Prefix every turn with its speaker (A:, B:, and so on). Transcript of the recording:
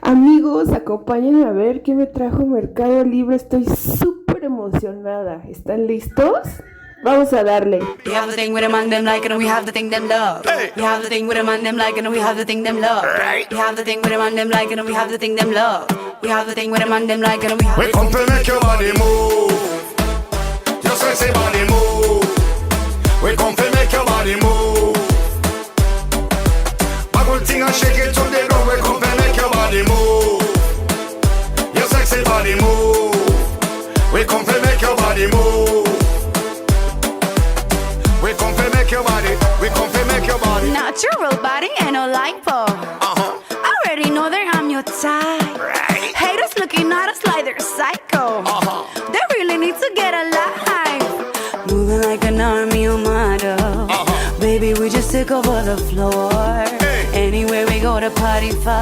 A: Amigos, acompáñenme a ver qué me trajo Mercado Libre. Estoy súper emocionada. ¿Están listos? Vamos a darle.
B: We have the thing with them and them like it and we have the thing them love.
C: Hey.
B: We have the thing with them and them like it and we have the thing them love.
C: Right.
B: We have the thing with them and them like it and we have the thing them love. We have the thing with them and them like it and we have
C: We come to make your body move. Your sexy body move. We come to make your body move. Bubble thing and shake it to the ground. We come to make your body move. Your sexy body move. We come to make your body move. We come to make your body. We come to make your body.
B: natural body and no lipo. Already know that I'm your type.
C: Right.
B: Haters looking at us like they're psycho. They really need to get alive. Moving like an army on model. Baby, we just took over the floor.
C: Hey.
B: Anywhere we go, the party follow.